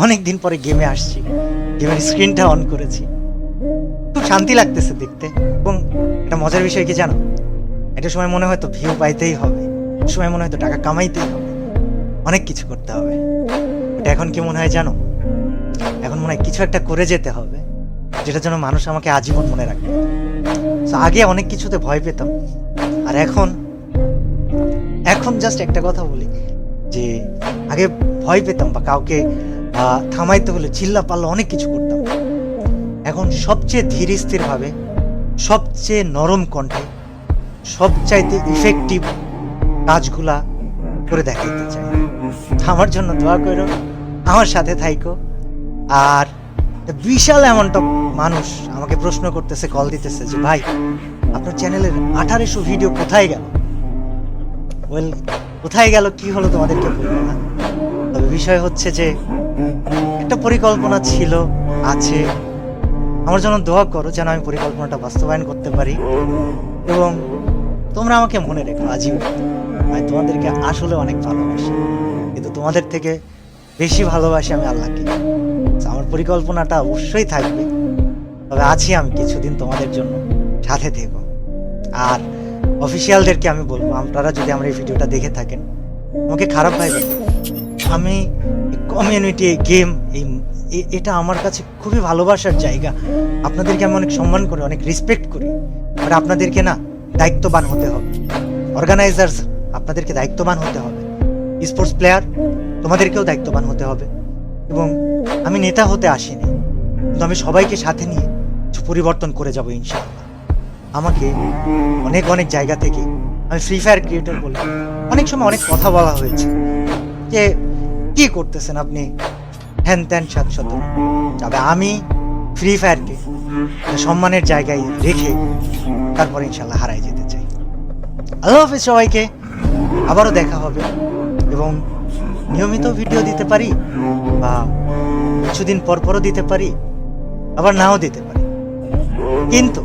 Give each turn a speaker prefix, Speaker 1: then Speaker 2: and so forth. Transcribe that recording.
Speaker 1: অনেক দিন পরে গেমে আসছি, গেমের স্ক্রিনটা অন করেছি, খুব শান্তি লাগতেছে দেখতে। এবং এটা মজার বিষয় কি জানো, একটা সময় মনে হয় তো ভিউ পাইতেই হবে, একটা সময় মনে হয় তো টাকা কামাইতেই হবে, অনেক কিছু করতে হবে। এটা এখন কি মনে হয় জানো, এখন মনে হয় কিছু একটা করে যেতে হবে যেটার জন্য মানুষ আমাকে আজীবন মনে রাখবে। তো আগে অনেক কিছুতে ভয় পেতাম, আর এখন এখন জাস্ট একটা কথা বলি যে আগে ভয় পেতাম বা কাউকে থামাইতে হলে চিল্লা পাল্লা অনেক কিছু করতাম। এখন সবচেয়ে ধীর স্থির ভাবে, সবচেয়ে নরম কণ্ঠে, সবচাইতে ইফেক্টিভ কাজগুলা করে দেখাইতে চাই। আমার জন্য দোয়া করো, আমার সাথে থাইকো। আর বিশাল অ্যামাউন্ট অফ মানুষ আমাকে প্রশ্ন করতেছে, কল দিতেছে যে ভাই আপনার চ্যানেলের 1800 ভিডিও কোথায় গেল। ওয়েল, কোথায় গেল কি হলো তোমাদেরকে বলবো না, তবে বিষয় হচ্ছে যে একটা পরিকল্পনা ছিল, আছে। আমার জন্য দোয়া করো যেন আমি পরিকল্পনাটা বাস্তবায়ন করতে পারি, এবং তোমরা আমাকে মনে রেখো আজীবন। আমি তোমাদেরকে আসলে অনেক ভালোবাসি, কিন্তু তোমাদের থেকে বেশি ভালোবাসি আমি আল্লাহকে। আমার পরিকল্পনাটা অবশ্যই থাকবে, তবে আছি আমি কিছুদিন তোমাদের জন্য, সাথে থেকো। আর অফিসিয়ালদেরকে আমি বলবো, আপনারা যদি আমার এই ভিডিওটা দেখে থাকেন, আমাকে খারাপ ভাইবেন। আমি কমিউনিটি, গেম, এটা আমার কাছে খুবই ভালোবাসার জায়গা। আপনাদেরকে আমি অনেক সম্মান করি, অনেক রেসপেক্ট করি। আর আপনাদেরকে না দায়িত্ববান হতে হবে। অর্গানাইজার্স, আপনাদেরকে দায়িত্ববান হতে হবে। স্পোর্টস প্লেয়ার, তোমাদেরকেও দায়িত্ববান হতে হবে। এবং আমি নেতা হতে আসিনি, কিন্তু আমি সবাইকে সাথে নিয়ে কিছু পরিবর্তন করে যাব ইনশাআল্লাহ। আমাকে অনেক অনেক জায়গা থেকে, আমি ফ্রি ফায়ার ক্রিয়েটর বলে অনেক সময় অনেক কথা বলা হয়েছে যে কি করতেছেন আপনি, হ্যান ত্যান সাতশত। তবে আমি ফ্রি ফায়ারকে সম্মানের জায়গায় রেখে তারপর ইনশাল্লাহ হারাই যেতে চাই। আল্লাহ হাফেজ সবাইকে, আবারও দেখা হবে। এবং নিয়মিত ভিডিও দিতে পারি, বা কিছুদিন পর পরও দিতে পারি, আবার নাও দিতে পারি, কিন্তু